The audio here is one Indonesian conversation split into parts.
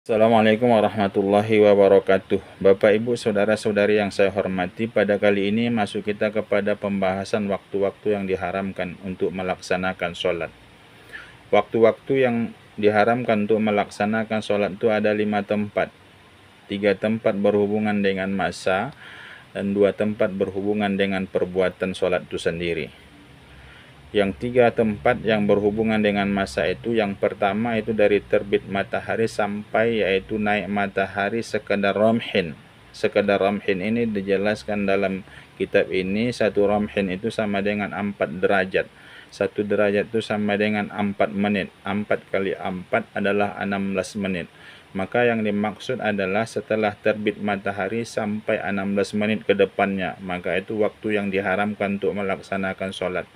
Assalamualaikum warahmatullahi wabarakatuh. Bapak, Ibu, saudara-saudari yang saya hormati, pada kali ini masuk kita kepada pembahasan waktu-waktu yang diharamkan untuk melaksanakan sholat. Waktu-waktu yang diharamkan untuk melaksanakan sholat itu ada 5 tempat. 3 tempat berhubungan dengan masa dan 2 tempat berhubungan dengan perbuatan sholat itu sendiri. Yang 3 tempat yang berhubungan dengan masa itu, yang pertama itu dari terbit matahari sampai yaitu naik matahari sekadar ramhin. Sekadar ramhin ini dijelaskan dalam kitab ini, satu ramhin itu sama dengan 4 derajat. 1 derajat itu sama dengan 4 menit. 4 kali 4 adalah 16 menit. Maka yang dimaksud adalah setelah terbit matahari sampai 16 menit ke depannya. Maka itu waktu yang diharamkan untuk melaksanakan sholat.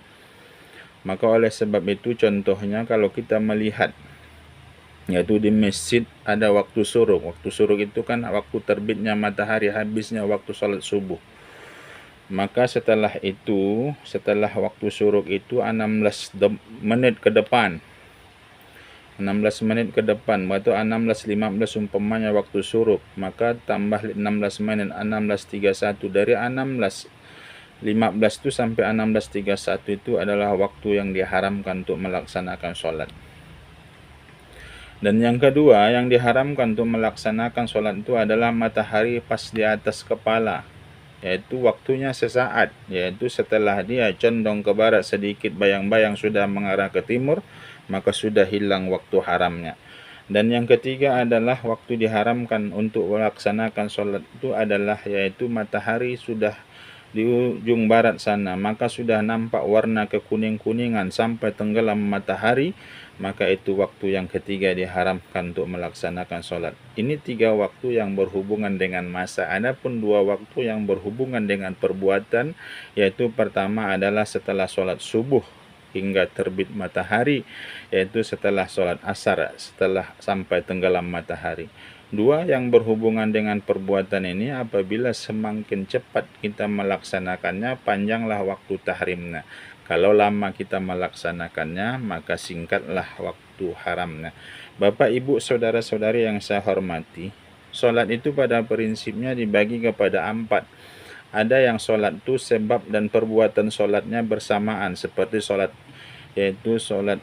Maka oleh sebab itu, contohnya kalau kita melihat yaitu di masjid ada waktu syuruk. Waktu syuruk itu kan waktu terbitnya matahari, habisnya waktu sholat subuh. Maka setelah itu, setelah waktu syuruk itu 16 menit ke depan, 16 menit ke depan, waktu 16.15 umpamanya waktu syuruk, maka tambah 16 menit, 16.31. Dari 16.15 itu sampai 16.31 itu adalah waktu yang diharamkan untuk melaksanakan sholat. Dan yang kedua yang diharamkan untuk melaksanakan sholat itu adalah matahari pas di atas kepala, yaitu waktunya sesaat, yaitu setelah dia condong ke barat sedikit, bayang-bayang sudah mengarah ke timur, maka sudah hilang waktu haramnya. Dan yang ketiga adalah waktu diharamkan untuk melaksanakan sholat itu adalah yaitu matahari sudah di ujung barat sana, maka sudah nampak warna kekuning-kuningan sampai tenggelam matahari, maka itu waktu yang ketiga diharamkan untuk melaksanakan sholat. Ini 3 waktu yang berhubungan dengan masa. Adapun 2 waktu yang berhubungan dengan perbuatan, yaitu pertama adalah setelah sholat subuh hingga terbit matahari, yaitu setelah sholat asar, setelah sampai tenggelam matahari. 2 yang berhubungan dengan perbuatan ini, apabila semakin cepat kita melaksanakannya, panjanglah waktu tahrimnya. Kalau lama kita melaksanakannya, maka singkatlah waktu haramnya. Bapak, Ibu, saudara-saudari yang saya hormati, sholat itu pada prinsipnya dibagi kepada 4. Ada yang sholat itu sebab dan perbuatan sholatnya bersamaan, seperti sholat yaitu sholat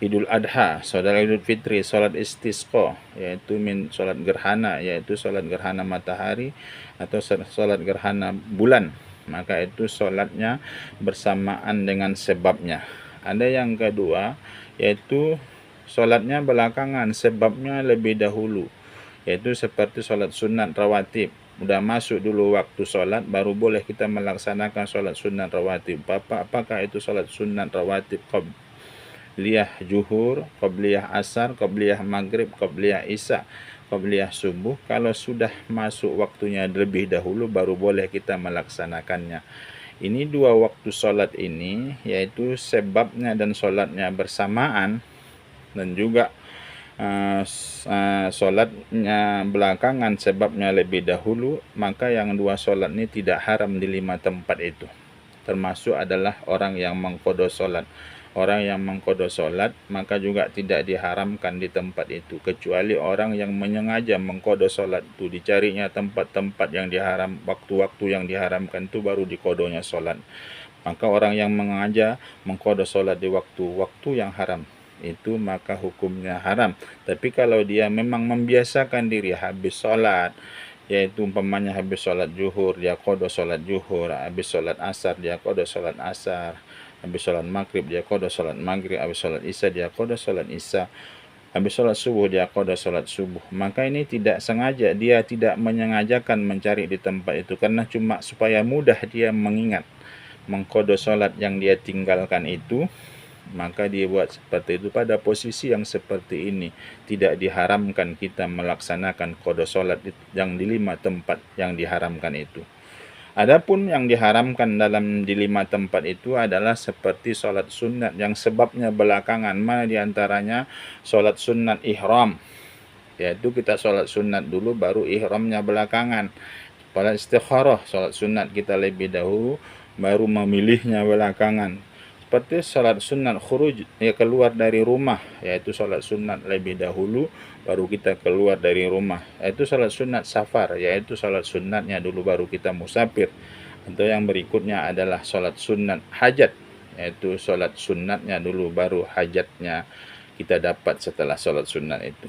Idul Adha, sholat Idul Fitri, sholat istisqa, yaitu sholat gerhana, yaitu sholat gerhana matahari atau sholat gerhana bulan. Maka itu sholatnya bersamaan dengan sebabnya. Ada yang kedua, yaitu sholatnya belakangan, sebabnya lebih dahulu, yaitu seperti sholat sunat rawatib. Udah masuk dulu waktu sholat, baru boleh kita melaksanakan sholat sunat rawatib. Apakah itu sholat sunat rawatib? Qabliyah zuhur, qabliyah asar, qabliyah maghrib, qabliyah isya, qabliyah subuh. Kalau sudah masuk waktunya lebih dahulu, baru boleh kita melaksanakannya. Ini 2 waktu sholat ini, yaitu sebabnya dan sholatnya bersamaan, dan juga sholatnya belakangan, sebabnya lebih dahulu. Maka yang 2 sholat ini tidak haram di 5 tempat itu. Termasuk adalah orang yang mengqadha sholat. Orang yang mengqadha sholat maka juga tidak diharamkan di tempat itu, kecuali orang yang menyengaja mengqadha sholat itu, dicarinya tempat-tempat yang diharam, waktu-waktu yang diharamkan itu baru diqadhanya sholat. Maka orang yang mengaja mengqadha sholat di waktu-waktu yang haram itu, maka hukumnya haram. Tapi kalau dia memang membiasakan diri habis sholat, yaitu umpamanya habis sholat zuhur dia qadha sholat zuhur, habis sholat asar dia qadha sholat asar, habis sholat maghrib dia qadha sholat maghrib, habis sholat isya dia qadha sholat isya, habis sholat subuh dia qadha sholat subuh. Maka ini tidak sengaja, dia tidak menyengajakan mencari di tempat itu, karena cuma supaya mudah dia mengingat mengqadha sholat yang dia tinggalkan itu, maka dia buat seperti itu. Pada posisi yang seperti ini tidak diharamkan kita melaksanakan qadha sholat yang di 5 tempat yang diharamkan itu. Adapun yang diharamkan dalam di 5 tempat itu adalah seperti sholat sunat yang sebabnya belakangan. Mana diantaranya sholat sunat ihram, yaitu kita sholat sunat dulu baru ihramnya belakangan. Sholat istikharah, sholat sunat kita lebih dahulu baru memilihnya belakangan. Seperti salat sunat khuruj, ya keluar dari rumah, yaitu salat sunat lebih dahulu baru kita keluar dari rumah. Yaitu salat sunat safar, yaitu salat sunatnya dulu baru kita musafir. Atau yang berikutnya adalah salat sunat hajat, yaitu salat sunatnya dulu baru hajatnya kita dapat setelah salat sunat itu.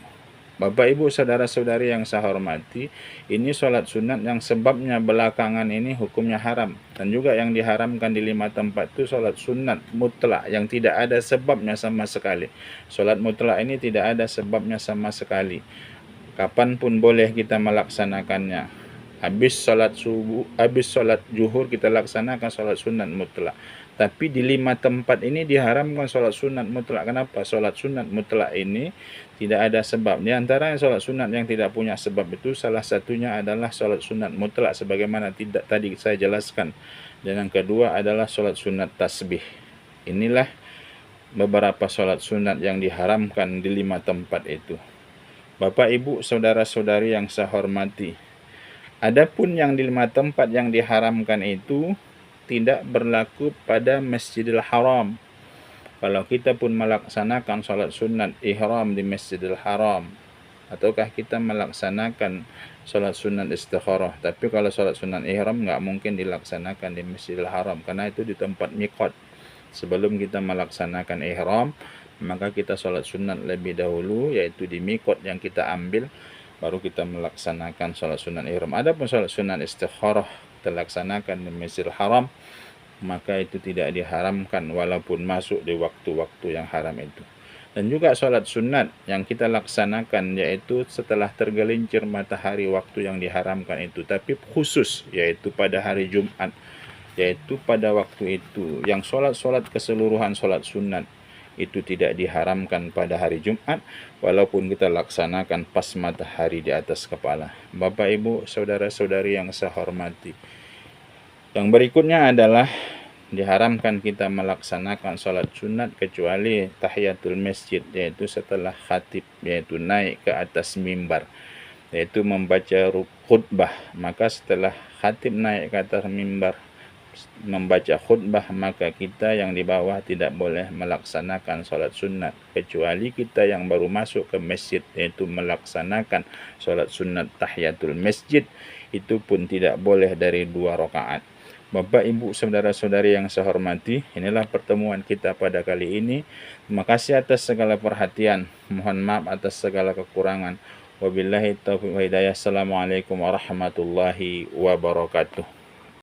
Bapak Ibu saudara-saudari yang saya hormati, ini sholat sunat yang sebabnya belakangan ini hukumnya haram. Dan juga yang diharamkan di 5 tempat itu sholat sunat mutlak yang tidak ada sebabnya sama sekali. Sholat mutlak ini tidak ada sebabnya sama sekali. Kapanpun boleh kita melaksanakannya. Habis sholat subuh, habis sholat zuhur kita laksanakan sholat sunat mutlak. Tapi di 5 tempat ini diharamkan sholat sunat mutlak. Kenapa? Sholat sunat mutlak ini tidak ada sebab. Di antara sholat sunat yang tidak punya sebab itu salah satunya adalah sholat sunat mutlak sebagaimana tidak tadi saya jelaskan. Dan yang kedua adalah sholat sunat tasbih. Inilah beberapa sholat sunat yang diharamkan di 5 tempat itu. Bapak, Ibu, saudara-saudari yang saya hormati, adapun yang di 5 tempat yang diharamkan itu tidak berlaku pada Masjidil Haram. Kalau kita pun melaksanakan sholat sunat ihram di Masjidil Haram, ataukah kita melaksanakan sholat sunat istikharah, tapi kalau sholat sunat ihram nggak mungkin dilaksanakan di Masjidil Haram, karena itu di tempat miqat. Sebelum kita melaksanakan ihram, maka kita sholat sunat lebih dahulu, yaitu di miqat yang kita ambil, baru kita melaksanakan sholat sunat ihram. Adapun sholat sunat istikharah terlaksanakan di Masjidil Haram, maka itu tidak diharamkan walaupun masuk di waktu-waktu yang haram itu. Dan juga sholat sunat yang kita laksanakan yaitu setelah tergelincir matahari waktu yang diharamkan itu, tapi khusus yaitu pada hari Jumat, yaitu pada waktu itu yang sholat keseluruhan sholat sunat itu tidak diharamkan pada hari Jumat walaupun kita laksanakan pas matahari di atas kepala. Bapak, Ibu, saudara-saudari yang saya hormati, yang berikutnya adalah diharamkan kita melaksanakan sholat sunat kecuali tahiyatul masjid, yaitu setelah khatib, yaitu naik ke atas mimbar, yaitu membaca khutbah. Maka setelah khatib naik ke atas mimbar membaca khutbah, maka kita yang di bawah tidak boleh melaksanakan sholat sunat, kecuali kita yang baru masuk ke masjid, yaitu melaksanakan sholat sunat tahiyatul masjid, itu pun tidak boleh dari 2 rakaat. Bapak, Ibu, saudara-saudari yang saya hormati, inilah pertemuan kita pada kali ini. Terima kasih atas segala perhatian. Mohon maaf atas segala kekurangan. Wabillahi taufiq wa hidayah. Assalamualaikum warahmatullahi wabarakatuh.